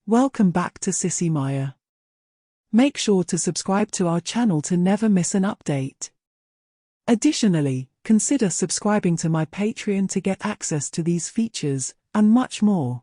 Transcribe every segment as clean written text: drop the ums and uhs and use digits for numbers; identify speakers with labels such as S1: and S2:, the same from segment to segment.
S1: Welcome back to Sissy Maya. Make sure to subscribe to our channel to never miss an update. Additionally, consider subscribing to my Patreon to get access to these features, and much more.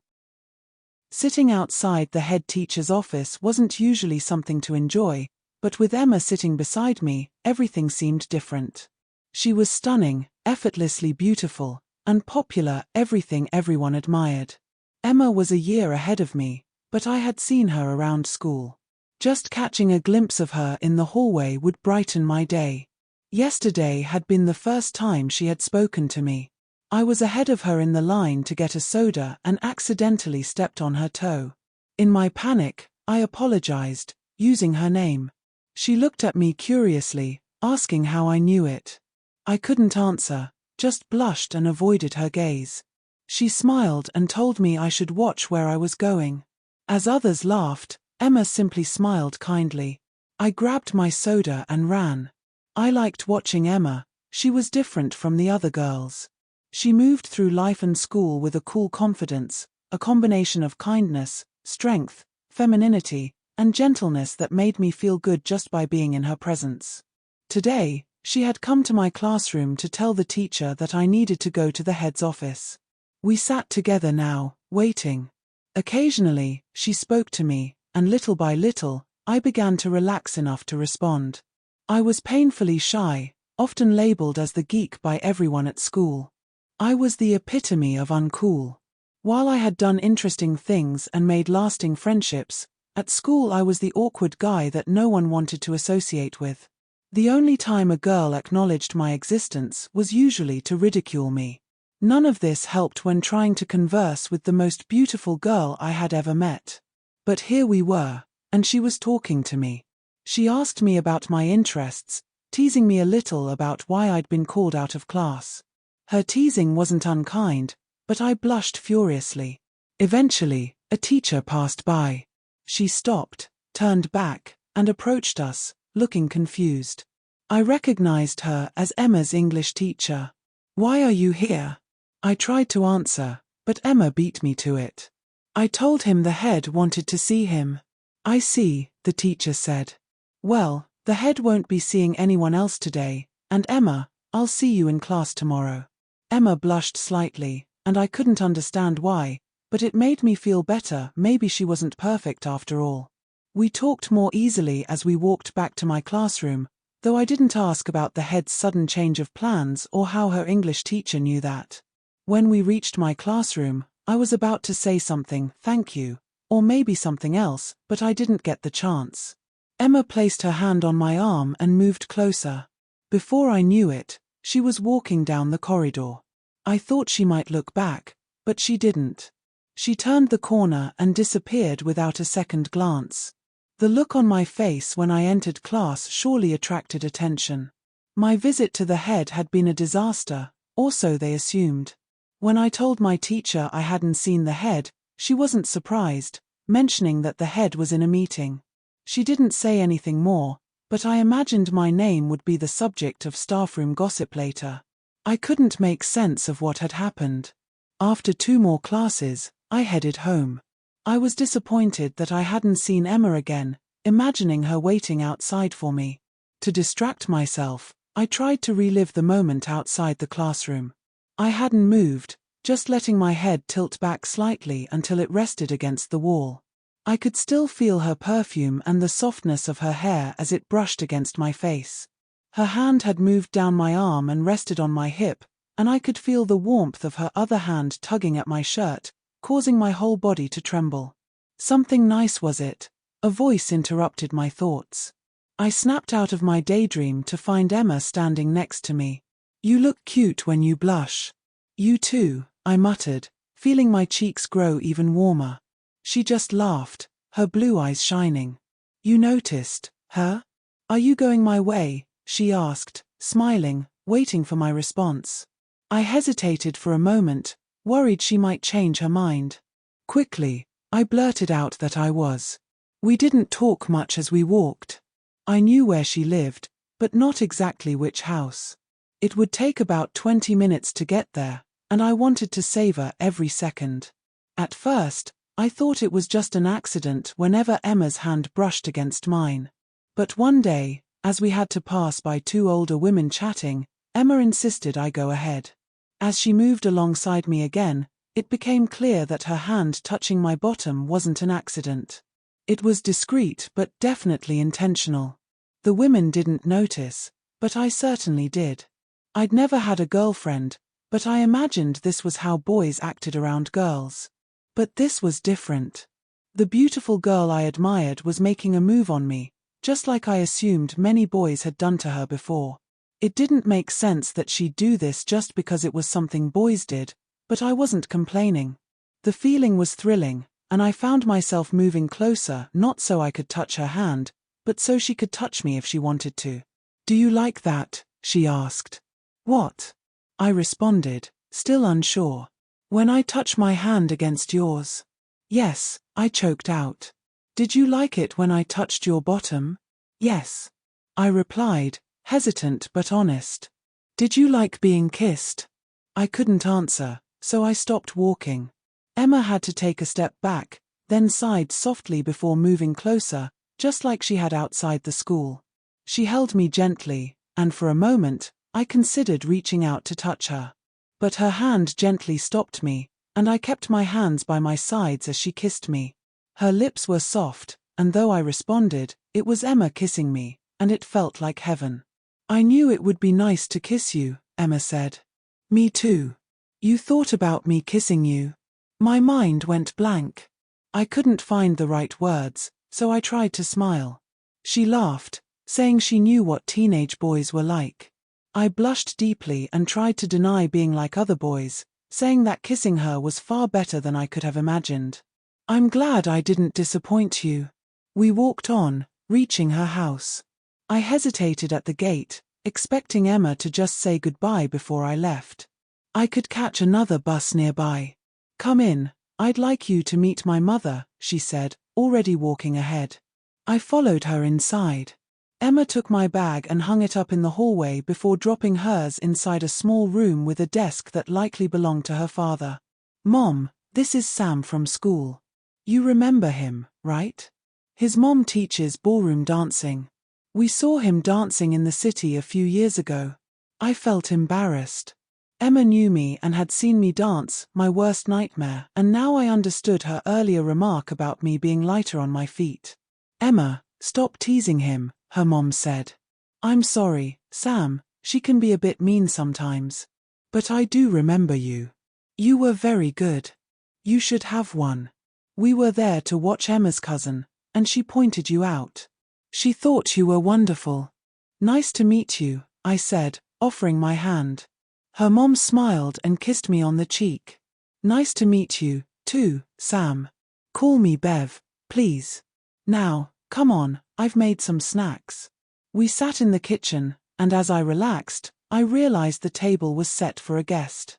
S2: Sitting outside the head teacher's office wasn't usually something to enjoy, but with Emma sitting beside me, everything seemed different. She was stunning, effortlessly beautiful, and popular, everything everyone admired. Emma was a year ahead of me, but I had seen her around school. Just catching a glimpse of her in the hallway would brighten my day. Yesterday had been the first time she had spoken to me. I was ahead of her in the line to get a soda and accidentally stepped on her toe. In my panic, I apologized, using her name. She looked at me curiously, asking how I knew it. I couldn't answer, just blushed and avoided her gaze. She smiled and told me I should watch where I was going. As others laughed, Emma simply smiled kindly. I grabbed my soda and ran. I liked watching Emma. She was different from the other girls. She moved through life and school with a cool confidence, a combination of kindness, strength, femininity, and gentleness that made me feel good just by being in her presence. Today, she had come to my classroom to tell the teacher that I needed to go to the head's office. We sat together now, waiting. Occasionally, she spoke to me, and little by little, I began to relax enough to respond. I was painfully shy, often labeled as the geek by everyone at school. I was the epitome of uncool. While I had done interesting things and made lasting friendships, at school I was the awkward guy that no one wanted to associate with. The only time a girl acknowledged my existence was usually to ridicule me. None of this helped when trying to converse with the most beautiful girl I had ever met. But here we were, and she was talking to me. She asked me about my interests, teasing me a little about why I'd been called out of class. Her teasing wasn't unkind, but I blushed furiously. Eventually, a teacher passed by. She stopped, turned back, and approached us, looking confused. I recognized her as Emma's English teacher. "Why are you here?" I tried to answer, but Emma beat me to it. I told him the head wanted to see him. "I see," the teacher said. "Well, the head won't be seeing anyone else today, and Emma, I'll see you in class tomorrow." Emma blushed slightly, and I couldn't understand why, but it made me feel better. Maybe she wasn't perfect after all. We talked more easily as we walked back to my classroom, though I didn't ask about the head's sudden change of plans or how her English teacher knew that. When we reached my classroom, I was about to say something, "Thank you," or maybe something else, but I didn't get the chance. Emma placed her hand on my arm and moved closer. Before I knew it, she was walking down the corridor. I thought she might look back, but she didn't. She turned the corner and disappeared without a second glance. The look on my face when I entered class surely attracted attention. My visit to the head had been a disaster, or so they assumed. When I told my teacher I hadn't seen the head, she wasn't surprised, mentioning that the head was in a meeting. She didn't say anything more, but I imagined my name would be the subject of staffroom gossip later. I couldn't make sense of what had happened. After 2 more classes, I headed home. I was disappointed that I hadn't seen Emma again, imagining her waiting outside for me. To distract myself, I tried to relive the moment outside the classroom. I hadn't moved, just letting my head tilt back slightly until it rested against the wall. I could still feel her perfume and the softness of her hair as it brushed against my face. Her hand had moved down my arm and rested on my hip, and I could feel the warmth of her other hand tugging at my shirt, causing my whole body to tremble. Something nice was it? A voice interrupted my thoughts. I snapped out of my daydream to find Emma standing next to me. "You look cute when you blush." "You too," I muttered, feeling my cheeks grow even warmer. She just laughed, her blue eyes shining. "You noticed, huh? Are you going my way?" she asked, smiling, waiting for my response. I hesitated for a moment, worried she might change her mind. Quickly, I blurted out that I was. We didn't talk much as we walked. I knew where she lived, but not exactly which house. It would take about 20 minutes to get there, and I wanted to savor every second. At first, I thought it was just an accident whenever Emma's hand brushed against mine. But one day, as we had to pass by two older women chatting, Emma insisted I go ahead. As she moved alongside me again, it became clear that her hand touching my bottom wasn't an accident. It was discreet but definitely intentional. The women didn't notice, but I certainly did. I'd never had a girlfriend, but I imagined this was how boys acted around girls. But this was different. The beautiful girl I admired was making a move on me, just like I assumed many boys had done to her before. It didn't make sense that she'd do this just because it was something boys did, but I wasn't complaining. The feeling was thrilling, and I found myself moving closer not so I could touch her hand, but so she could touch me if she wanted to. "Do you like that?" she asked. "What?" I responded, still unsure. "When I touch my hand against yours." "Yes," I choked out. "Did you like it when I touched your bottom?" "Yes," I replied, hesitant but honest. "Did you like being kissed?" I couldn't answer, so I stopped walking. Emma had to take a step back, then sighed softly before moving closer, just like she had outside the school. She held me gently, and for a moment, I considered reaching out to touch her. But her hand gently stopped me, and I kept my hands by my sides as she kissed me. Her lips were soft, and though I responded, it was Emma kissing me, and it felt like heaven. "I knew it would be nice to kiss you," Emma said. "Me too. You thought about me kissing you?" My mind went blank. I couldn't find the right words, so I tried to smile. She laughed, saying she knew what teenage boys were like. I blushed deeply and tried to deny being like other boys, saying that kissing her was far better than I could have imagined. "I'm glad I didn't disappoint you." We walked on, reaching her house. I hesitated at the gate, expecting Emma to just say goodbye before I left. "I could catch another bus nearby." "Come in, I'd like you to meet my mother," she said, already walking ahead. I followed her inside. Emma took my bag and hung it up in the hallway before dropping hers inside a small room with a desk that likely belonged to her father. "Mom, this is Sam from school. You remember him, right? His mom teaches ballroom dancing. We saw him dancing in the city a few years ago." I felt embarrassed. Emma knew me and had seen me dance, my worst nightmare, and now I understood her earlier remark about me being lighter on my feet. "Emma, stop teasing him," her mom said. "I'm sorry, Sam, she can be a bit mean sometimes. But I do remember you. You were very good. You should have one. We were there to watch Emma's cousin, and she pointed you out. She thought you were wonderful." "Nice to meet you," I said, offering my hand. Her mom smiled and kissed me on the cheek. "Nice to meet you, too, Sam. Call me Bev, please. Now, come on, I've made some snacks." We sat in the kitchen, and as I relaxed, I realized the table was set for a guest.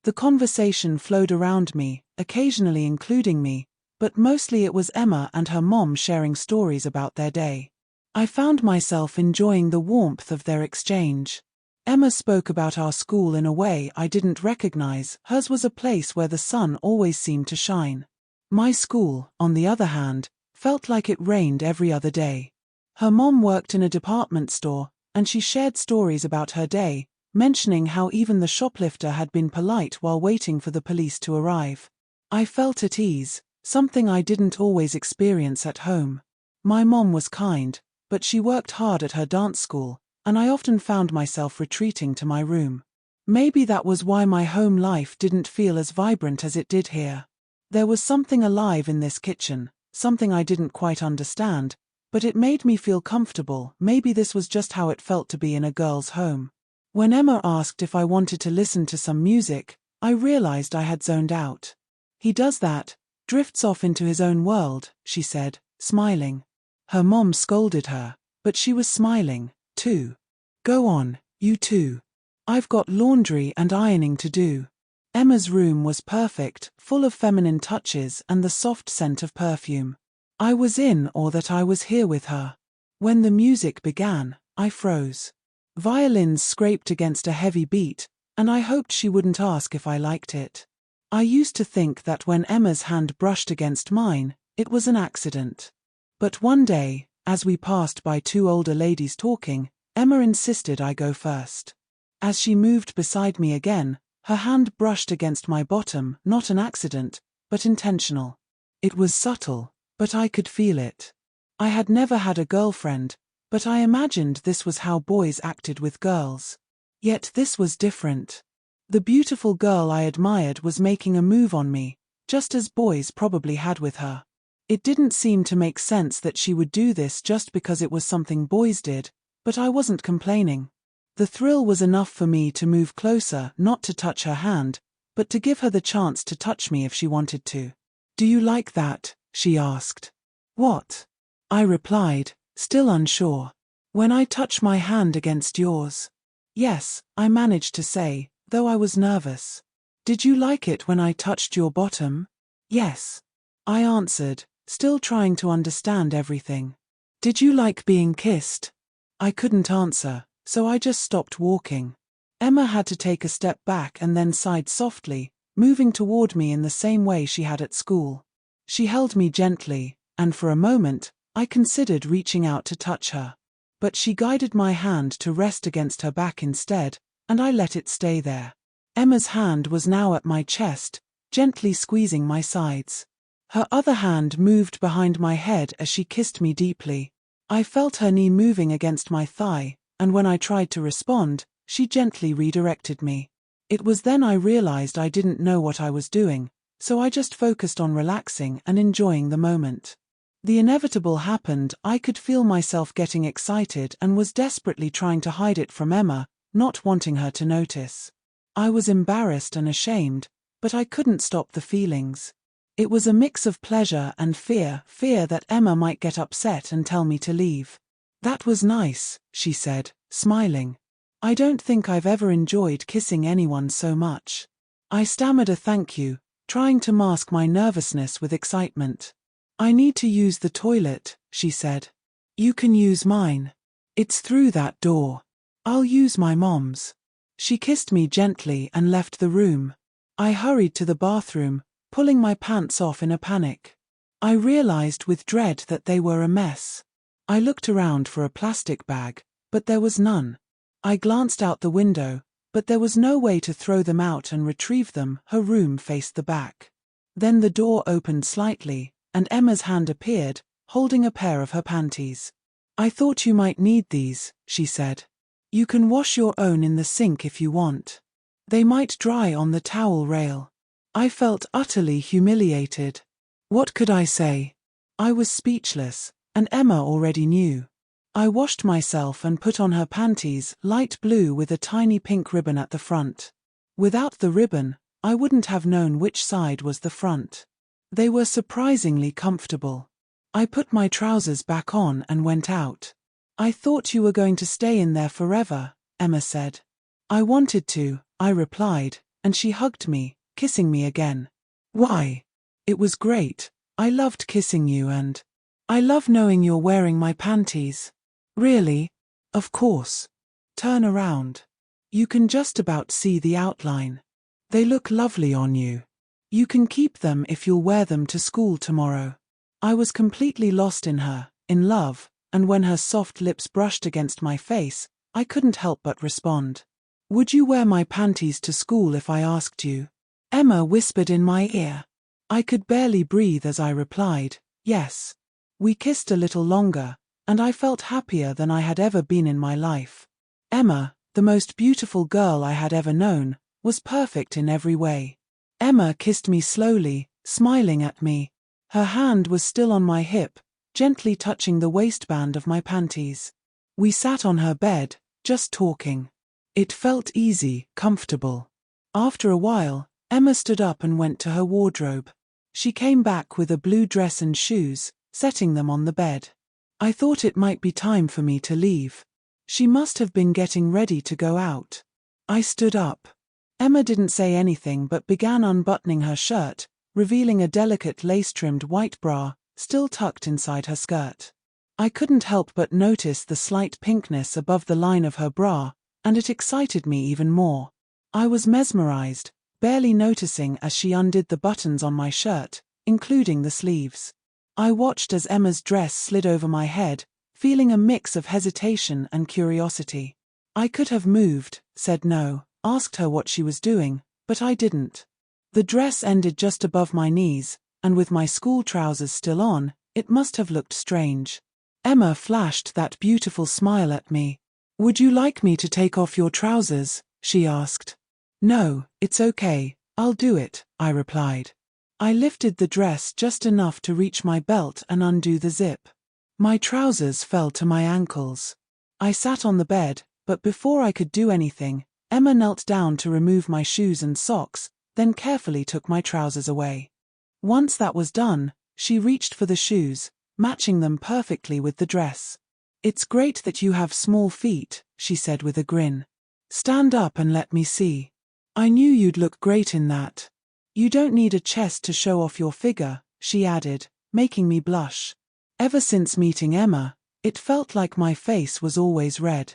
S2: The conversation flowed around me, occasionally including me, but mostly it was Emma and her mom sharing stories about their day. I found myself enjoying the warmth of their exchange. Emma spoke about our school in a way I didn't recognize. Hers was a place where the sun always seemed to shine. My school, on the other hand, felt like it rained every other day. Her mom worked in a department store, and she shared stories about her day, mentioning how even the shoplifter had been polite while waiting for the police to arrive. I felt at ease, something I didn't always experience at home. My mom was kind, but she worked hard at her dance school, and I often found myself retreating to my room. Maybe that was why my home life didn't feel as vibrant as it did here. There was something alive in this kitchen, something I didn't quite understand, but it made me feel comfortable. Maybe this was just how it felt to be in a girl's home. When Emma asked if I wanted to listen to some music, I realized I had zoned out. "He does that, drifts off into his own world," she said, smiling. Her mom scolded her, but she was smiling, too. "Go on, you two. I've got laundry and ironing to do." Emma's room was perfect, full of feminine touches and the soft scent of perfume. I was in awe that I was here with her. When the music began, I froze. Violins scraped against a heavy beat, and I hoped she wouldn't ask if I liked it. I used to think that when Emma's hand brushed against mine, it was an accident. But one day, as we passed by two older ladies talking, Emma insisted I go first. As she moved beside me again, her hand brushed against my bottom, not an accident, but intentional. It was subtle, but I could feel it. I had never had a girlfriend, but I imagined this was how boys acted with girls. Yet this was different. The beautiful girl I admired was making a move on me, just as boys probably had with her. It didn't seem to make sense that she would do this just because it was something boys did, but I wasn't complaining. The thrill was enough for me to move closer, not to touch her hand, but to give her the chance to touch me if she wanted to. "Do you like that?" she asked. "What?" I replied, still unsure. "When I touch my hand against yours." "Yes," I managed to say, though I was nervous. "Did you like it when I touched your bottom?" "Yes," I answered, still trying to understand everything. "Did you like being kissed?" I couldn't answer, so I just stopped walking. Emma had to take a step back and then sighed softly, moving toward me in the same way she had at school. She held me gently, and for a moment, I considered reaching out to touch her. But she guided my hand to rest against her back instead, and I let it stay there. Emma's hand was now at my chest, gently squeezing my sides. Her other hand moved behind my head as she kissed me deeply. I felt her knee moving against my thigh, and when I tried to respond, she gently redirected me. It was then I realized I didn't know what I was doing, so I just focused on relaxing and enjoying the moment. The inevitable happened. I could feel myself getting excited and was desperately trying to hide it from Emma, not wanting her to notice. I was embarrassed and ashamed, but I couldn't stop the feelings. It was a mix of pleasure and fear that Emma might get upset and tell me to leave. "That was nice," she said, smiling. "I don't think I've ever enjoyed kissing anyone so much." I stammered a thank you, trying to mask my nervousness with excitement. "I need to use the toilet," she said. "You can use mine. It's through that door." "I'll use my mom's." She kissed me gently and left the room. I hurried to the bathroom, pulling my pants off in a panic. I realized with dread that they were a mess. I looked around for a plastic bag, but there was none. I glanced out the window, but there was no way to throw them out and retrieve them. Her room faced the back. Then the door opened slightly, and Emma's hand appeared, holding a pair of her panties. "I thought you might need these," she said. "You can wash your own in the sink if you want. They might dry on the towel rail." I felt utterly humiliated. What could I say? I was speechless, and Emma already knew. I washed myself and put on her panties, light blue with a tiny pink ribbon at the front. Without the ribbon, I wouldn't have known which side was the front. They were surprisingly comfortable. I put my trousers back on and went out. "I thought you were going to stay in there forever," Emma said. "I wanted to," I replied, and she hugged me, kissing me again. "Why? It was great. I loved kissing you and I love knowing you're wearing my panties." "Really?" "Of course. Turn around. You can just about see the outline. They look lovely on you. You can keep them if you'll wear them to school tomorrow." I was completely lost in her, in love, and when her soft lips brushed against my face, I couldn't help but respond. "Would you wear my panties to school if I asked you?" Emma whispered in my ear. I could barely breathe as I replied, "Yes." We kissed a little longer, and I felt happier than I had ever been in my life. Emma, the most beautiful girl I had ever known, was perfect in every way. Emma kissed me slowly, smiling at me. Her hand was still on my hip, gently touching the waistband of my panties. We sat on her bed, just talking. It felt easy, comfortable. After a while, Emma stood up and went to her wardrobe. She came back with a blue dress and shoes, setting them on the bed. I thought it might be time for me to leave. She must have been getting ready to go out. I stood up. Emma didn't say anything but began unbuttoning her shirt, revealing a delicate lace-trimmed white bra, still tucked inside her skirt. I couldn't help but notice the slight pinkness above the line of her bra, and it excited me even more. I was mesmerized, barely noticing as she undid the buttons on my shirt, including the sleeves. I watched as Emma's dress slid over my head, feeling a mix of hesitation and curiosity. I could have moved, said no, asked her what she was doing, but I didn't. The dress ended just above my knees, and with my school trousers still on, it must have looked strange. Emma flashed that beautiful smile at me. "Would you like me to take off your trousers?" she asked. "No, it's okay, I'll do it," I replied. I lifted the dress just enough to reach my belt and undo the zip. My trousers fell to my ankles. I sat on the bed, but before I could do anything, Emma knelt down to remove my shoes and socks, then carefully took my trousers away. Once that was done, she reached for the shoes, matching them perfectly with the dress. "It's great that you have small feet," she said with a grin. "Stand up and let me see. I knew you'd look great in that. You don't need a chest to show off your figure," she added, making me blush. Ever since meeting Emma, it felt like my face was always red.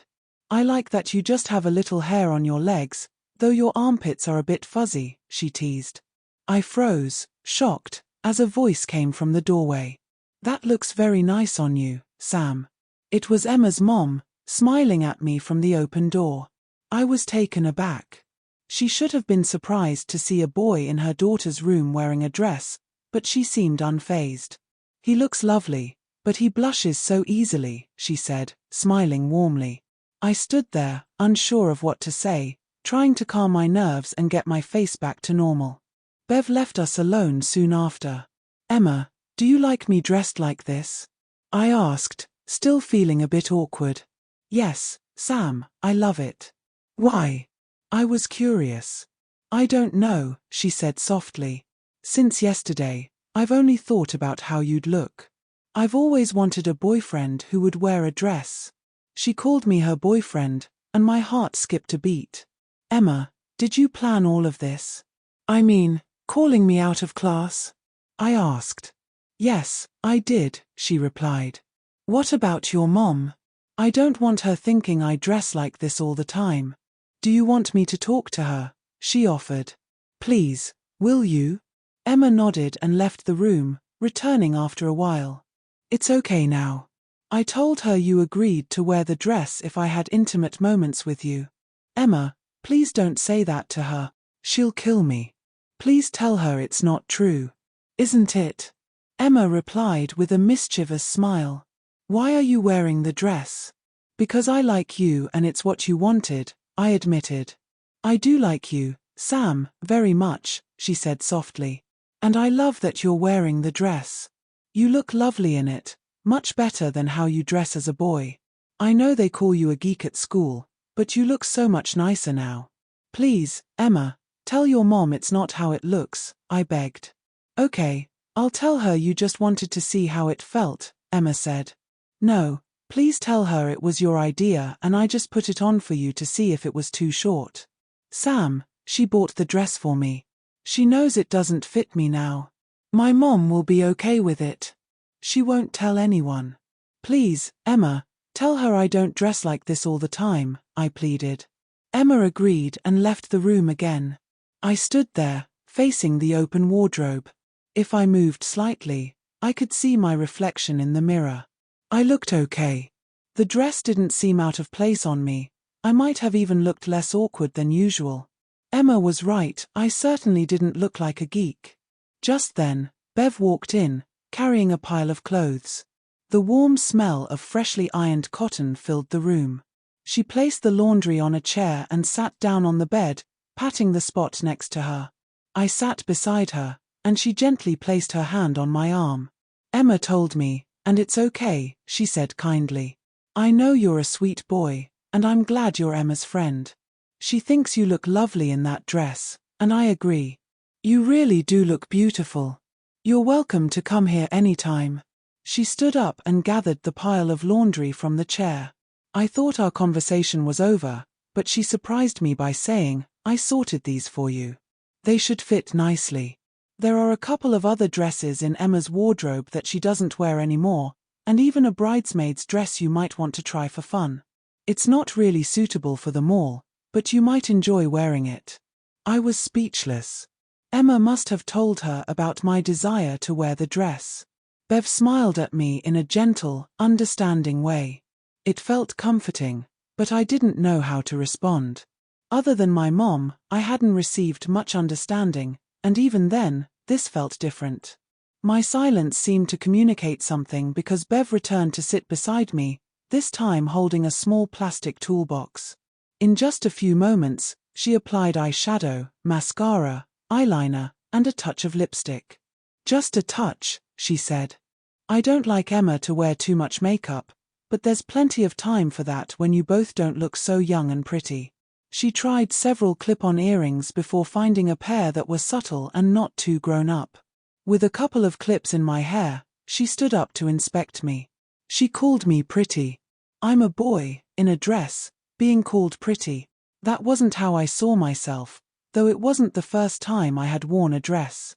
S2: "I like that you just have a little hair on your legs, though your armpits are a bit fuzzy," she teased. I froze, shocked, as a voice came from the doorway. "That looks very nice on you, Sam." It was Emma's mom, smiling at me from the open door. I was taken aback. She should have been surprised to see a boy in her daughter's room wearing a dress, but she seemed unfazed. "He looks lovely, but he blushes so easily," she said, smiling warmly. I stood there, unsure of what to say, trying to calm my nerves and get my face back to normal. Bev left us alone soon after. "Emma, do you like me dressed like this?" I asked, still feeling a bit awkward. "Yes, Sam, I love it." "Why?" I was curious. "I don't know," she said softly. "Since yesterday, I've only thought about how you'd look. I've always wanted a boyfriend who would wear a dress." She called me her boyfriend, and my heart skipped a beat. "Emma, did you plan all of this? I mean, calling me out of class?" I asked. "Yes, I did," she replied. "What about your mom? I don't want her thinking I dress like this all the time. Do you want me to talk to her?" she offered. "Please, will you?" Emma nodded and left the room, returning after a while. "It's okay now. I told her you agreed to wear the dress if I had intimate moments with you." "Emma, please don't say that to her. She'll kill me. Please tell her it's not true. Isn't it?" Emma replied with a mischievous smile. "Why are you wearing the dress?" "Because I like you and it's what you wanted," I admitted. "I do like you, Sam, very much," she said softly. "And I love that you're wearing the dress. You look lovely in it, much better than how you dress as a boy. I know they call you a geek at school, but you look so much nicer now. Please, Emma, tell your mom it's not how it looks," I begged. "Okay, I'll tell her you just wanted to see how it felt," Emma said. "No, please tell her it was your idea and I just put it on for you to see if it was too short. Sam, she bought the dress for me. She knows it doesn't fit me now. My mom will be okay with it. She won't tell anyone. Please, Emma, tell her I don't dress like this all the time," I pleaded. Emma agreed and left the room again. I stood there, facing the open wardrobe. If I moved slightly, I could see my reflection in the mirror. I looked okay. The dress didn't seem out of place on me. I might have even looked less awkward than usual. Emma was right, I certainly didn't look like a geek. Just then, Bev walked in, carrying a pile of clothes. The warm smell of freshly ironed cotton filled the room. She placed the laundry on a chair and sat down on the bed, patting the spot next to her. I sat beside her, and she gently placed her hand on my arm. "Emma told me, and it's okay," she said kindly. "I know you're a sweet boy, and I'm glad you're Emma's friend. She thinks you look lovely in that dress, and I agree. You really do look beautiful. You're welcome to come here anytime." She stood up and gathered the pile of laundry from the chair. I thought our conversation was over, but she surprised me by saying, "I sorted these for you. They should fit nicely. There are a couple of other dresses in Emma's wardrobe that she doesn't wear anymore, and even a bridesmaid's dress you might want to try for fun. It's not really suitable for them all, but you might enjoy wearing it." I was speechless. Emma must have told her about my desire to wear the dress. Bev smiled at me in a gentle, understanding way. It felt comforting, but I didn't know how to respond. Other than my mom, I hadn't received much understanding, and even then, this felt different. My silence seemed to communicate something because Bev returned to sit beside me, this time holding a small plastic toolbox. In just a few moments, she applied eyeshadow, mascara, eyeliner, and a touch of lipstick. "Just a touch," she said. "I don't like Emma to wear too much makeup, but there's plenty of time for that when you both don't look so young and pretty." She tried several clip-on earrings before finding a pair that were subtle and not too grown up. With a couple of clips in my hair, she stood up to inspect me. She called me pretty. I'm a boy, in a dress, being called pretty. That wasn't how I saw myself, though it wasn't the first time I had worn a dress.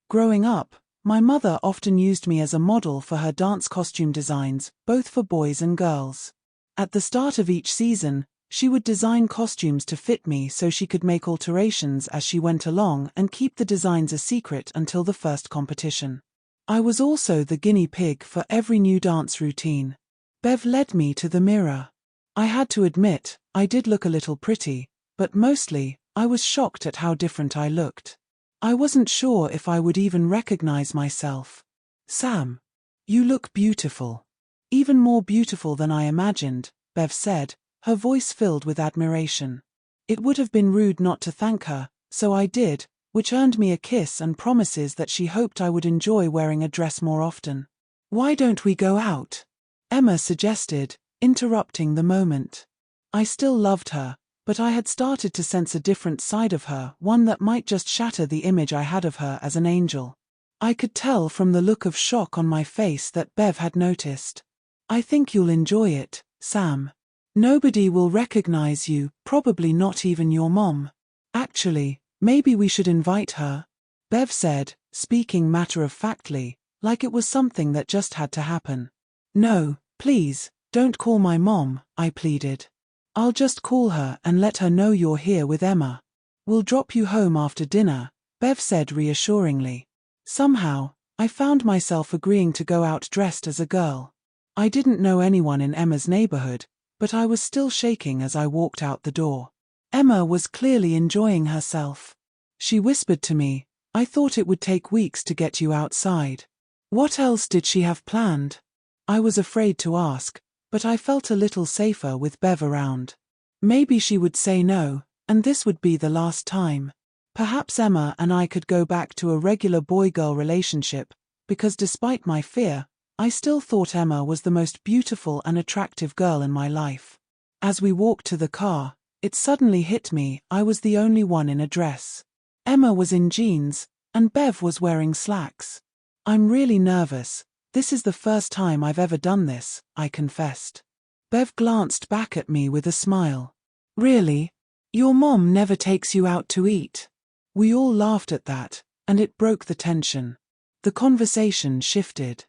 S2: Growing up, my mother often used me as a model for her dance costume designs, both for boys and girls. At the start of each season, she would design costumes to fit me so she could make alterations as she went along and keep the designs a secret until the first competition. I was also the guinea pig for every new dance routine. Bev led me to the mirror. I had to admit, I did look a little pretty, but mostly, I was shocked at how different I looked. I wasn't sure if I would even recognize myself. "Sam, you look beautiful. Even more beautiful than I imagined," Bev said, her voice filled with admiration. It would have been rude not to thank her, so I did, which earned me a kiss and promises that she hoped I would enjoy wearing a dress more often. "Why don't we go out?" Emma suggested, interrupting the moment. I still loved her, but I had started to sense a different side of her, one that might just shatter the image I had of her as an angel. I could tell from the look of shock on my face that Bev had noticed. "I think you'll enjoy it, Sam. Nobody will recognize you, probably not even your mom. Actually, maybe we should invite her," Bev said, speaking matter-of-factly, like it was something that just had to happen. "No, please, don't call my mom," I pleaded. "I'll just call her and let her know you're here with Emma. We'll drop you home after dinner," Bev said reassuringly. Somehow, I found myself agreeing to go out dressed as a girl. I didn't know anyone in Emma's neighborhood, but I was still shaking as I walked out the door. Emma was clearly enjoying herself. She whispered to me, "I thought it would take weeks to get you outside." What else did she have planned? I was afraid to ask, but I felt a little safer with Bev around. Maybe she would say no, and this would be the last time. Perhaps Emma and I could go back to a regular boy-girl relationship, because despite my fear, I still thought Emma was the most beautiful and attractive girl in my life. As we walked to the car, it suddenly hit me I was the only one in a dress. Emma was in jeans, and Bev was wearing slacks. "I'm really nervous. This is the first time I've ever done this," I confessed. Bev glanced back at me with a smile. "Really? Your mom never takes you out to eat?" We all laughed at that, and it broke the tension. The conversation shifted.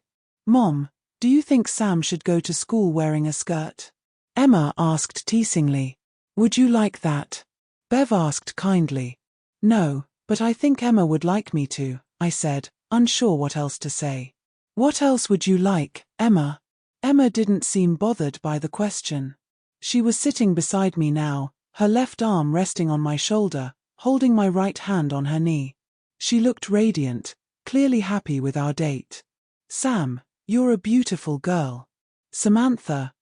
S2: "Mom, do you think Sam should go to school wearing a skirt?" Emma asked teasingly. "Would you like that?" Bev asked kindly. "No, but I think Emma would like me to," I said, unsure what else to say. "What else would you like, Emma?" Emma didn't seem bothered by the question. She was sitting beside me now, her left arm resting on my shoulder, holding my right hand on her knee. She looked radiant, clearly happy with our date. "Sam, you're a beautiful girl." "Samantha,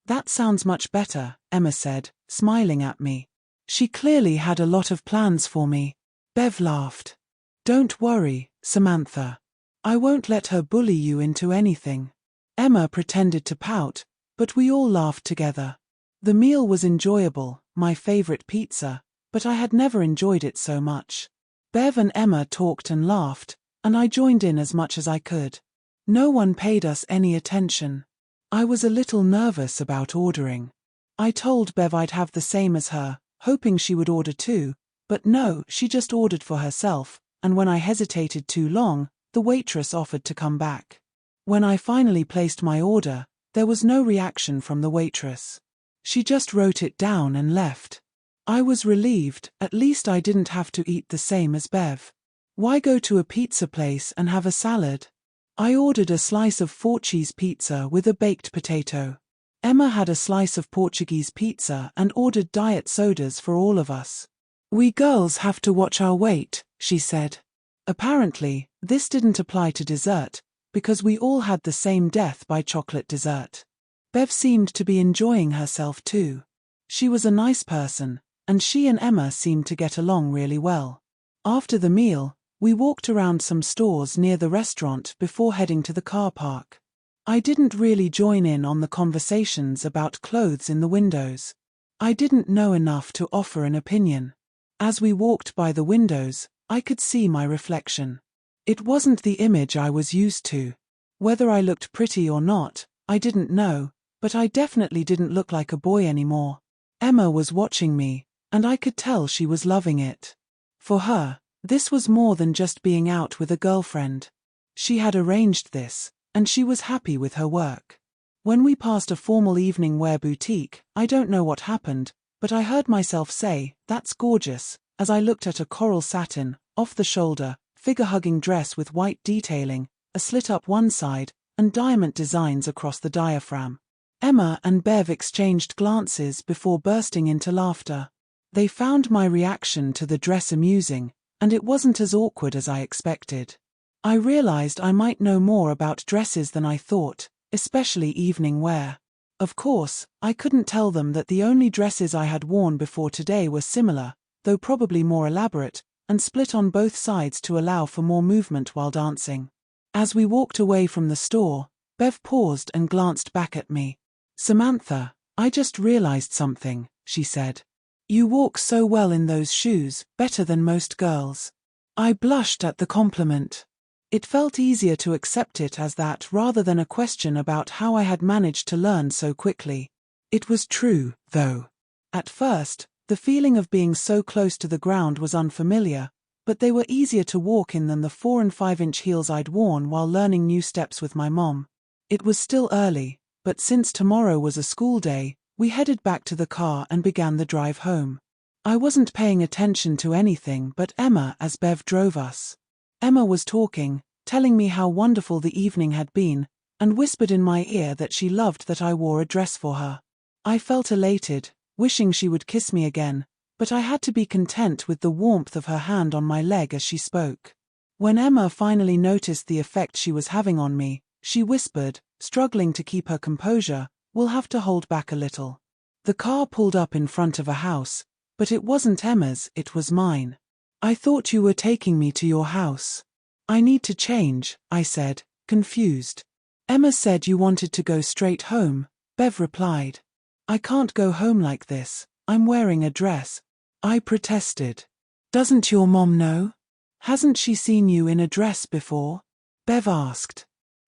S2: that sounds much better," Emma said, smiling at me. She clearly had a lot of plans for me. Bev laughed. "Don't worry, Samantha. I won't let her bully you into anything." Emma pretended to pout, but we all laughed together. The meal was enjoyable, my favorite pizza, but I had never enjoyed it so much. Bev and Emma talked and laughed, and I joined in as much as I could. No one paid us any attention. I was a little nervous about ordering. I told Bev I'd have the same as her, hoping she would order too, but no, she just ordered for herself, and when I hesitated too long, the waitress offered to come back. When I finally placed my order, there was no reaction from the waitress. She just wrote it down and left. I was relieved, at least I didn't have to eat the same as Bev. Why go to a pizza place and have a salad? I ordered a slice of 4-cheese pizza with a baked potato. Emma had a slice of Portuguese pizza and ordered diet sodas for all of us. We girls have to watch our weight, she said. Apparently, this didn't apply to dessert, because we all had the same death by chocolate dessert. Bev seemed to be enjoying herself too. She was a nice person, and she and Emma seemed to get along really well. After the meal, we walked around some stores near the restaurant before heading to the car park. I didn't really join in on the conversations about clothes in the windows. I didn't know enough to offer an opinion. As we walked by the windows, I could see my reflection. It wasn't the image I was used to. Whether I looked pretty or not, I didn't know, but I definitely didn't look like a boy anymore. Emma was watching me, and I could tell she was loving it. For her, this was more than just being out with a girlfriend. She had arranged this, and she was happy with her work. When we passed a formal evening wear boutique, I don't know what happened, but I heard myself say, "That's gorgeous," as I looked at a coral satin, off-the-shoulder, figure-hugging dress with white detailing, a slit up one side, and diamond designs across the diaphragm. Emma and Bev exchanged glances before bursting into laughter. They found my reaction to the dress amusing, and it wasn't as awkward as I expected. I realized I might know more about dresses than I thought, especially evening wear. Of course, I couldn't tell them that the only dresses I had worn before today were similar, though probably more elaborate, and split on both sides to allow for more movement while dancing. As we walked away from the store, Bev paused and glanced back at me. "Samantha, I just realized something," she said. "You walk so well in those shoes, better than most girls." I blushed at the compliment. It felt easier to accept it as that rather than a question about how I had managed to learn so quickly. It was true, though. At first, the feeling of being so close to the ground was unfamiliar, but they were easier to walk in than the 4- and 5-inch heels I'd worn while learning new steps with my mom. It was still early, but since tomorrow was a school day, we headed back to the car and began the drive home. I wasn't paying attention to anything but Emma as Bev drove us. Emma was talking, telling me how wonderful the evening had been, and whispered in my ear that she loved that I wore a dress for her. I felt elated, wishing she would kiss me again, but I had to be content with the warmth of her hand on my leg as she spoke. When Emma finally noticed the effect she was having on me, she whispered, struggling to keep her composure, "We'll have to hold back a little." The car pulled up in front of a house, but it wasn't Emma's, it was mine. "I thought you were taking me to your house." "I need to change," I said, confused. "Emma said you wanted to go straight home," Bev replied. "I can't go home like this, I'm wearing a dress," I protested. "Doesn't your mom know? Hasn't she seen you in a dress before?" Bev asked.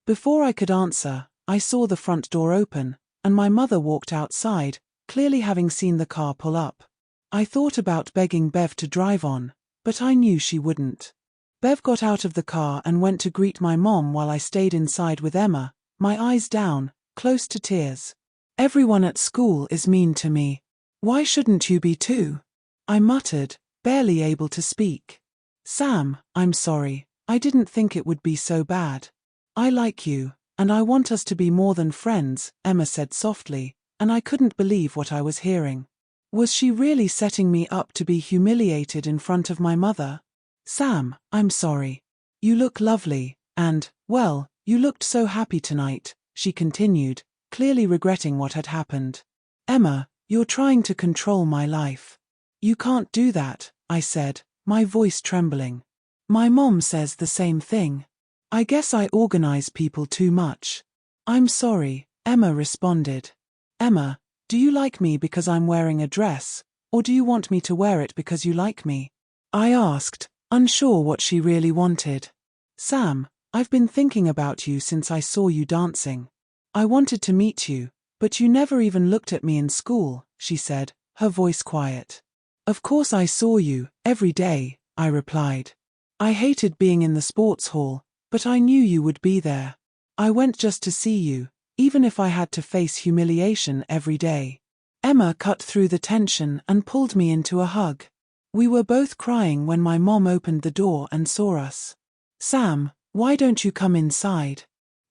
S2: Before I could answer, I saw the front door open, and my mother walked outside, clearly having seen the car pull up. I thought about begging Bev to drive on, but I knew she wouldn't. Bev got out of the car and went to greet my mom while I stayed inside with Emma, my eyes down, close to tears. "Everyone at school is mean to me. Why shouldn't you be too?" I muttered, barely able to speak. "Sam, I'm sorry, I didn't think it would be so bad. I like you, and I want us to be more than friends," Emma said softly, and I couldn't believe what I was hearing. Was she really setting me up to be humiliated in front of my mother? "Sam, I'm sorry. You look lovely, and, well, you looked so happy tonight," she continued, clearly regretting what had happened. "Emma, you're trying to control my life." "You can't do that," I said, my voice trembling. "My mom says the same thing. I guess I organize people too much." "I'm sorry," Emma responded. "Emma, do you like me because I'm wearing a dress, or do you want me to wear it because you like me?" I asked, unsure what she really wanted. "Sam, I've been thinking about you since I saw you dancing. I wanted to meet you, but you never even looked at me in school," she said, her voice quiet. "Of course I saw you, every day," I replied. "I hated being in the sports hall, but I knew you would be there. I went just to see you, even if I had to face humiliation every day." Emma cut through the tension and pulled me into a hug. We were both crying when my mom opened the door and saw us. "Sam, why don't you come inside?"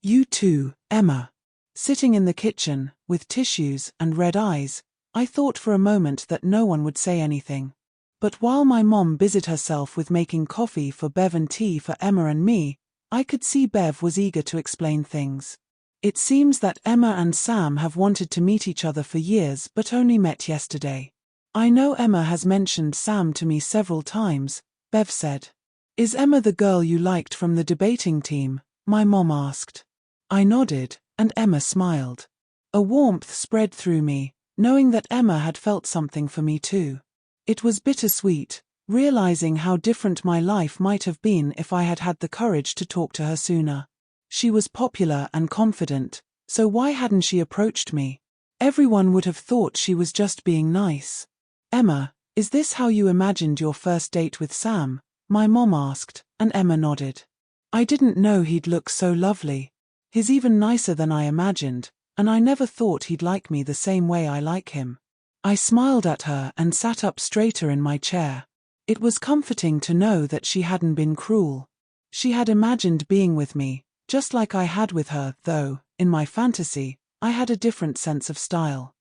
S2: "You too, Emma." Sitting in the kitchen, with tissues and red eyes, I thought for a moment that no one would say anything. But while my mom busied herself with making coffee for Bev and tea for Emma and me, I could see Bev was eager to explain things. "It seems that Emma and Sam have wanted to meet each other for years but only met yesterday. I know Emma has mentioned Sam to me several times," Bev said. "Is Emma the girl you liked from the debating team?" my mom asked. I nodded, and Emma smiled. A warmth spread through me, knowing that Emma had felt something for me too. It was bittersweet, realizing how different my life might have been if I had had the courage to talk to her sooner. She was popular and confident, so why hadn't she approached me? Everyone would have thought she was just being nice. "Emma, is this how you imagined your first date with Sam?" my mom asked, and Emma nodded. "I didn't know he'd look so lovely. He's even nicer than I imagined, and I never thought he'd like me the same way I like him." I smiled at her and sat up straighter in my chair. It was comforting to know that she hadn't been cruel. She had imagined being with me, just like I had with her, though, in my fantasy, I had a different sense of style.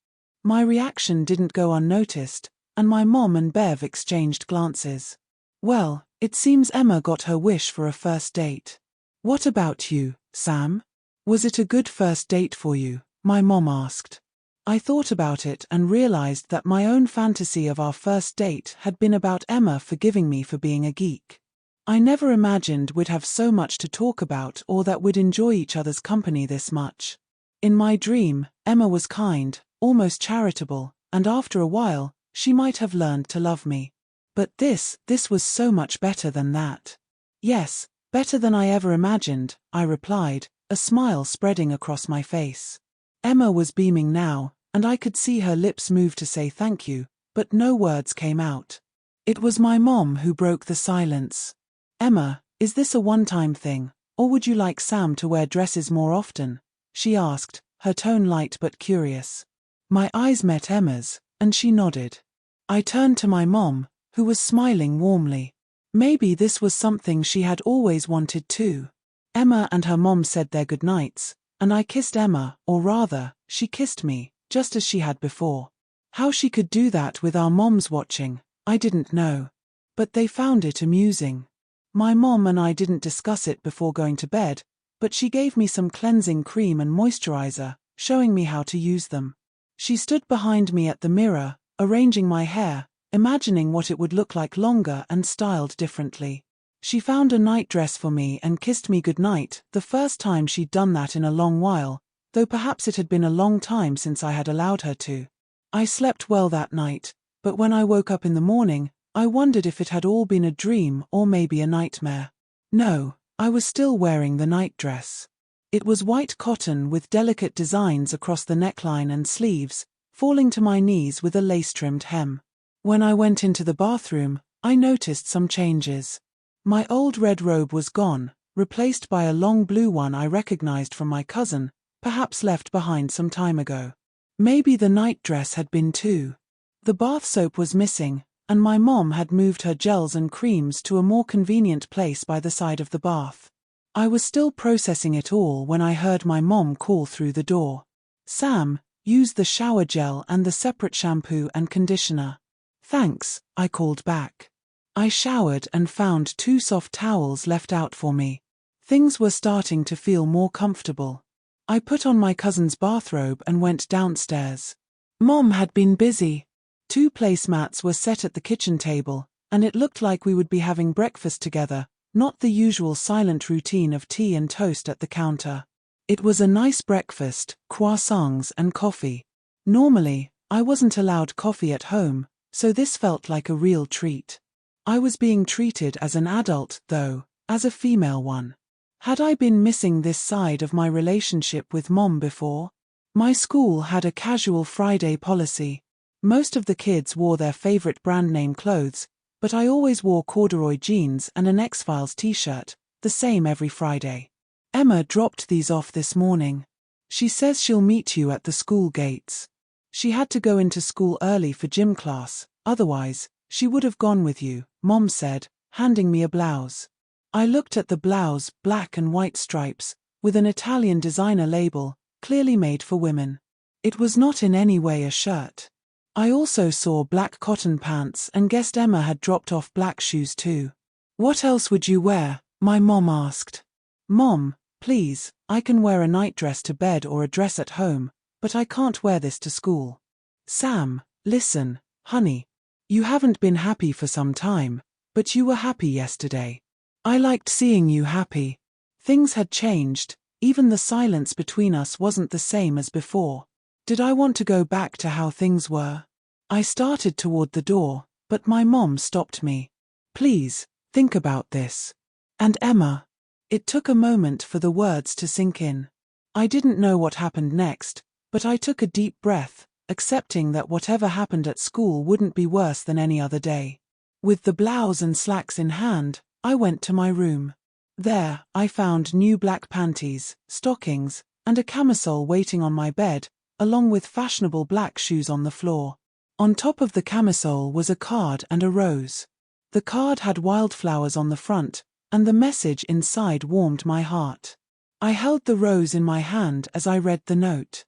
S2: My reaction didn't go unnoticed, and my mom and Bev exchanged glances. "Well, it seems Emma got her wish for a first date. What about you, Sam? Was it a good first date for you?" my mom asked. I thought about it and realized that my own fantasy of our first date had been about Emma forgiving me for being a geek. I never imagined we'd have so much to talk about or that we'd enjoy each other's company this much. In my dream, Emma was kind, almost charitable, and after a while, she might have learned to love me. But this was so much better than that. "Yes, better than I ever imagined," I replied, a smile spreading across my face. Emma was beaming now, and I could see her lips move to say thank you, but no words came out. It was my mom who broke the silence. "Emma, is this a one-time thing, or would you like Sam to wear dresses more often?" she asked, her tone light but curious. My eyes met Emma's, and she nodded. I turned to my mom, who was smiling warmly. Maybe this was something she had always wanted too. Emma and her mom said their goodnights, and I kissed Emma, or rather, she kissed me, just as she had before. How she could do that with our moms watching, I didn't know. But they found it amusing. My mom and I didn't discuss it before going to bed, but she gave me some cleansing cream and moisturizer, showing me how to use them. She stood behind me at the mirror, arranging my hair, imagining what it would look like longer and styled differently. She found a nightdress for me and kissed me goodnight, the first time she'd done that in a long while, though perhaps it had been a long time since I had allowed her to. I slept well that night, but when I woke up in the morning, I wondered if it had all been a dream or maybe a nightmare. No, I was still wearing the nightdress. It was white cotton with delicate designs across the neckline and sleeves, falling to my knees with a lace-trimmed hem. When I went into the bathroom, I noticed some changes. My old red robe was gone, replaced by a long blue one I recognized from my cousin, perhaps left behind some time ago. Maybe the nightdress had been too. The bath soap was missing, and my mom had moved her gels and creams to a more convenient place by the side of the bath. I was still processing it all when I heard my mom call through the door. "Sam, use the shower gel and the separate shampoo and conditioner." "Thanks," I called back. I showered and found 2 soft towels left out for me. Things were starting to feel more comfortable. I put on my cousin's bathrobe and went downstairs. Mom had been busy. 2 placemats were set at the kitchen table, and it looked like we would be having breakfast together, not the usual silent routine of tea and toast at the counter. It was a nice breakfast, croissants and coffee. Normally, I wasn't allowed coffee at home, so this felt like a real treat. I was being treated as an adult, though, as a female one. Had I been missing this side of my relationship with Mom before? My school had a casual Friday policy. Most of the kids wore their favorite brand name clothes, but I always wore corduroy jeans and an X-Files t-shirt, the same every Friday. Emma dropped these off this morning. She says she'll meet you at the school gates. She had to go into school early for gym class, otherwise, she would have gone with you, Mom said, handing me a blouse. I looked at the blouse, black and white stripes, with an Italian designer label, clearly made for women. It was not in any way a shirt. I also saw black cotton pants and guessed Emma had dropped off black shoes too. What else would you wear? My mom asked. Mom, please, I can wear a nightdress to bed or a dress at home, but I can't wear this to school. Sam, listen, honey. You haven't been happy for some time, but you were happy yesterday. I liked seeing you happy. Things had changed, even the silence between us wasn't the same as before. Did I want to go back to how things were? I started toward the door, but my mom stopped me. Please, think about this. And Emma. It took a moment for the words to sink in. I didn't know what happened next, but I took a deep breath, accepting that whatever happened at school wouldn't be worse than any other day. With the blouse and slacks in hand, I went to my room. There, I found new black panties, stockings, and a camisole waiting on my bed, along with fashionable black shoes on the floor. On top of the camisole was a card and a rose. The card had wildflowers on the front, and the message inside warmed my heart. I held the rose in my hand as I read the note.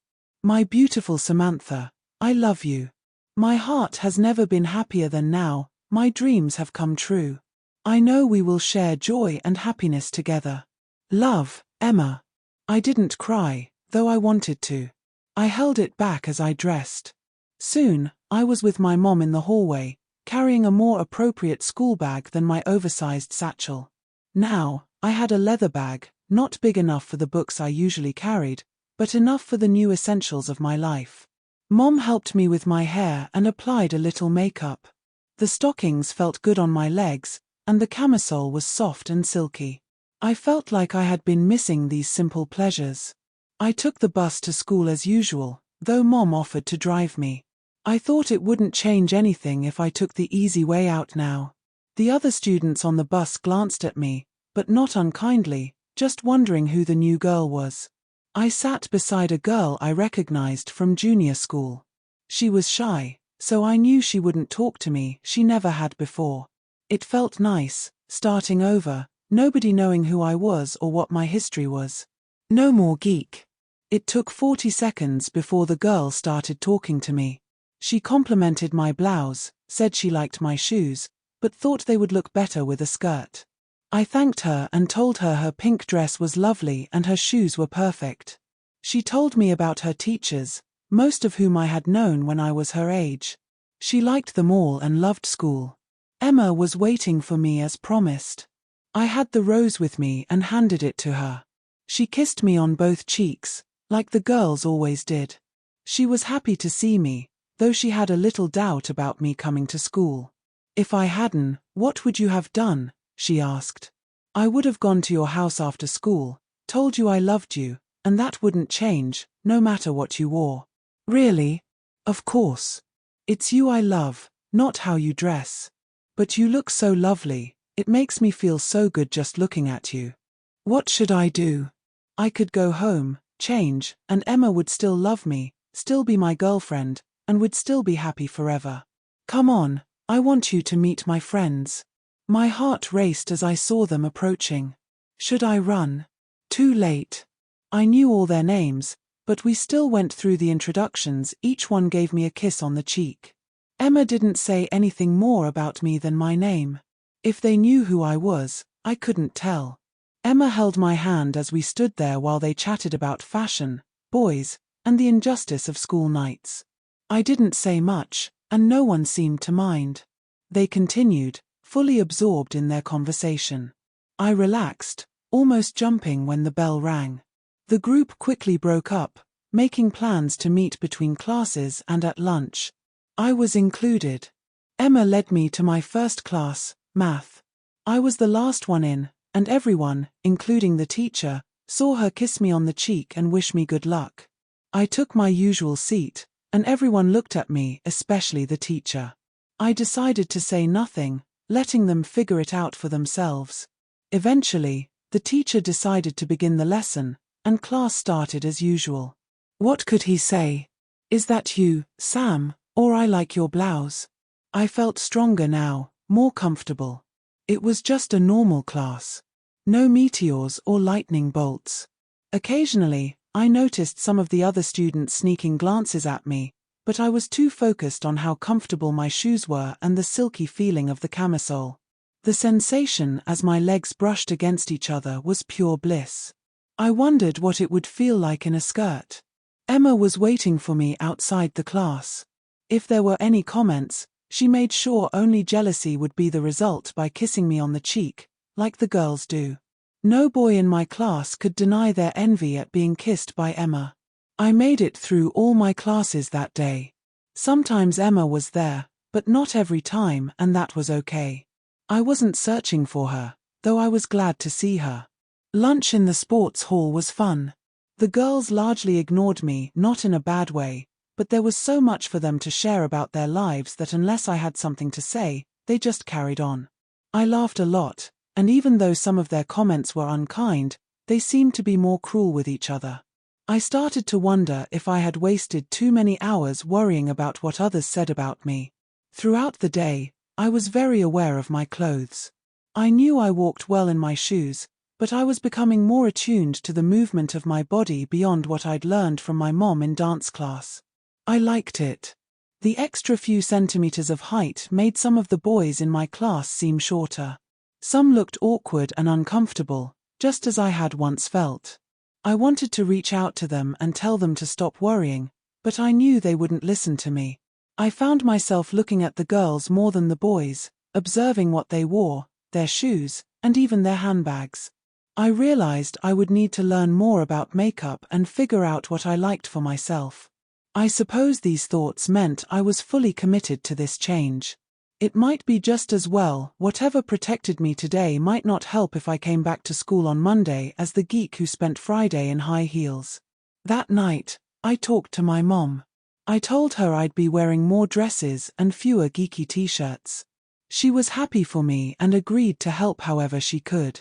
S2: My beautiful Samantha, I love you. My heart has never been happier than now, my dreams have come true. I know we will share joy and happiness together. Love, Emma. I didn't cry, though I wanted to. I held it back as I dressed. Soon, I was with my mom in the hallway, carrying a more appropriate school bag than my oversized satchel. Now, I had a leather bag, not big enough for the books I usually carried, but enough for the new essentials of my life. Mom helped me with my hair and applied a little makeup. The stockings felt good on my legs, and the camisole was soft and silky. I felt like I had been missing these simple pleasures. I took the bus to school as usual, though Mom offered to drive me. I thought it wouldn't change anything if I took the easy way out now. The other students on the bus glanced at me, but not unkindly, just wondering who the new girl was. I sat beside a girl I recognized from junior school. She was shy, so I knew she wouldn't talk to me, she never had before. It felt nice, starting over, nobody knowing who I was or what my history was. No more geek. It took 40 seconds before the girl started talking to me. She complimented my blouse, said she liked my shoes, but thought they would look better with a skirt. I thanked her and told her her pink dress was lovely and her shoes were perfect. She told me about her teachers, most of whom I had known when I was her age. She liked them all and loved school. Emma was waiting for me as promised. I had the rose with me and handed it to her. She kissed me on both cheeks, like the girls always did. She was happy to see me, though she had a little doubt about me coming to school. If I hadn't, what would you have done? She asked. I would have gone to your house after school, told you I loved you, and that wouldn't change, no matter what you wore. Really? Of course. It's you I love, not how you dress. But you look so lovely, it makes me feel so good just looking at you. What should I do? I could go home, change, and Emma would still love me, still be my girlfriend, and would still be happy forever. Come on, I want you to meet my friends. My heart raced as I saw them approaching. Should I run? Too late. I knew all their names, but we still went through the introductions. Each one gave me a kiss on the cheek. Emma didn't say anything more about me than my name. If they knew who I was, I couldn't tell. Emma held my hand as we stood there while they chatted about fashion, boys, and the injustice of school nights. I didn't say much, and no one seemed to mind. They continued, fully absorbed in their conversation. I relaxed, almost jumping when the bell rang. The group quickly broke up, making plans to meet between classes and at lunch. I was included. Emma led me to my first class, math. I was the last one in, and everyone, including the teacher, saw her kiss me on the cheek and wish me good luck. I took my usual seat, and everyone looked at me, especially the teacher. I decided to say nothing, letting them figure it out for themselves. Eventually, the teacher decided to begin the lesson, and class started as usual. What could he say? "Is that you, Sam? Or I like your blouse." I felt stronger now, more comfortable. It was just a normal class. No meteors or lightning bolts. Occasionally, I noticed some of the other students sneaking glances at me, but I was too focused on how comfortable my shoes were and the silky feeling of the camisole. The sensation as my legs brushed against each other was pure bliss. I wondered what it would feel like in a skirt. Emma was waiting for me outside the class. If there were any comments, she made sure only jealousy would be the result by kissing me on the cheek, like the girls do. No boy in my class could deny their envy at being kissed by Emma. I made it through all my classes that day. Sometimes Emma was there, but not every time, and that was okay. I wasn't searching for her, though I was glad to see her. Lunch in the sports hall was fun. The girls largely ignored me, not in a bad way, but there was so much for them to share about their lives that unless I had something to say, they just carried on. I laughed a lot, and even though some of their comments were unkind, they seemed to be more cruel with each other. I started to wonder if I had wasted too many hours worrying about what others said about me. Throughout the day, I was very aware of my clothes. I knew I walked well in my shoes, but I was becoming more attuned to the movement of my body beyond what I'd learned from my mom in dance class. I liked it. The extra few centimeters of height made some of the boys in my class seem shorter. Some looked awkward and uncomfortable, just as I had once felt. I wanted to reach out to them and tell them to stop worrying, but I knew they wouldn't listen to me. I found myself looking at the girls more than the boys, observing what they wore, their shoes, and even their handbags. I realized I would need to learn more about makeup and figure out what I liked for myself. I suppose these thoughts meant I was fully committed to this change. It might be just as well, whatever protected me today might not help if I came back to school on Monday as the geek who spent Friday in high heels. That night, I talked to my mom. I told her I'd be wearing more dresses and fewer geeky t-shirts. She was happy for me and agreed to help however she could.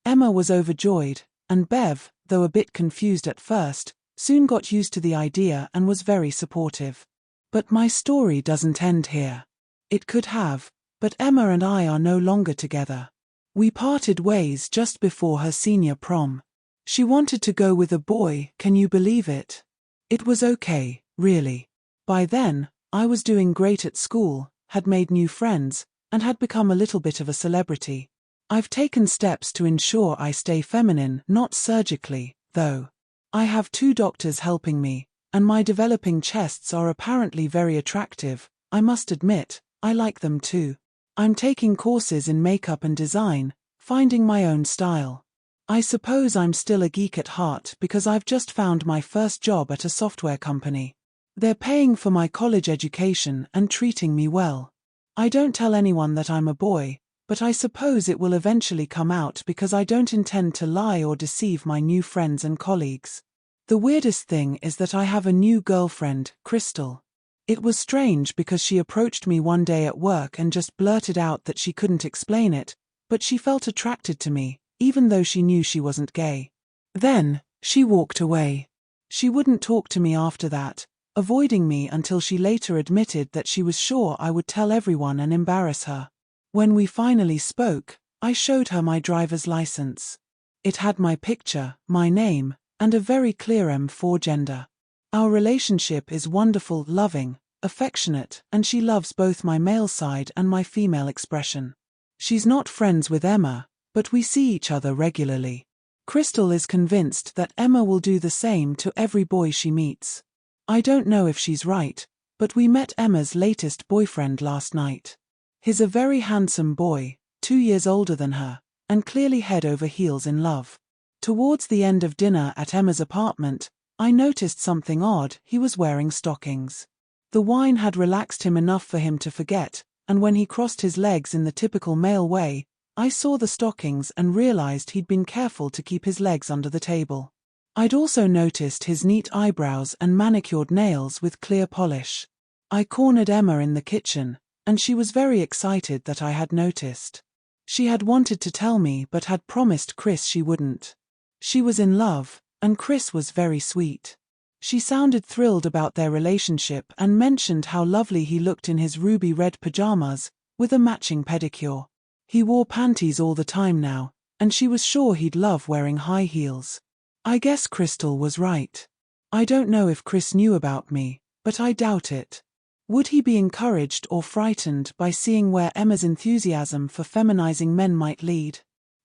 S2: Emma was overjoyed, and Bev, though a bit confused at first, soon got used to the idea and was very supportive. But my story doesn't end here. It could have, but Emma and I are no longer together. We parted ways just before her senior prom. She wanted to go with a boy, can you believe it? It was okay, really. By then, I was doing great at school, had made new friends, and had become a little bit of a celebrity. I've taken steps to ensure I stay feminine, not surgically, though. I have 2 doctors helping me, and my developing chests are apparently very attractive. I must admit, I like them too. I'm taking courses in makeup and design, finding my own style. I suppose I'm still a geek at heart because I've just found my first job at a software company. They're paying for my college education and treating me well. I don't tell anyone that I'm a boy, but I suppose it will eventually come out because I don't intend to lie or deceive my new friends and colleagues. The weirdest thing is that I have a new girlfriend, Crystal. It was strange because she approached me one day at work and just blurted out that she couldn't explain it, but she felt attracted to me, even though she knew she wasn't gay. Then, she walked away. She wouldn't talk to me after that, avoiding me until she later admitted that she was sure I would tell everyone and embarrass her. When we finally spoke, I showed her my driver's license. It had my picture, my name, and a very clear M4 gender. Our relationship is wonderful, loving, affectionate, and she loves both my male side and my female expression. She's not friends with Emma, but we see each other regularly. Crystal is convinced that Emma will do the same to every boy she meets. I don't know if she's right, but we met Emma's latest boyfriend last night. He's a very handsome boy, 2 years older than her, and clearly head over heels in love. Towards the end of dinner at Emma's apartment, I noticed something odd. He was wearing stockings. The wine had relaxed him enough for him to forget, and when he crossed his legs in the typical male way, I saw the stockings and realized he'd been careful to keep his legs under the table. I'd also noticed his neat eyebrows and manicured nails with clear polish. I cornered Emma in the kitchen, and she was very excited that I had noticed. She had wanted to tell me but had promised Chris she wouldn't. She was in love, and Chris was very sweet. She sounded thrilled about their relationship and mentioned how lovely he looked in his ruby red pajamas, with a matching pedicure. He wore panties all the time now, and she was sure he'd love wearing high heels. I guess Crystal was right. I don't know if Chris knew about me, but I doubt it. Would he be encouraged or frightened by seeing where Emma's enthusiasm for feminizing men might lead?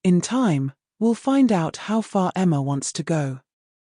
S2: In time, we'll find out how far Emma wants to go.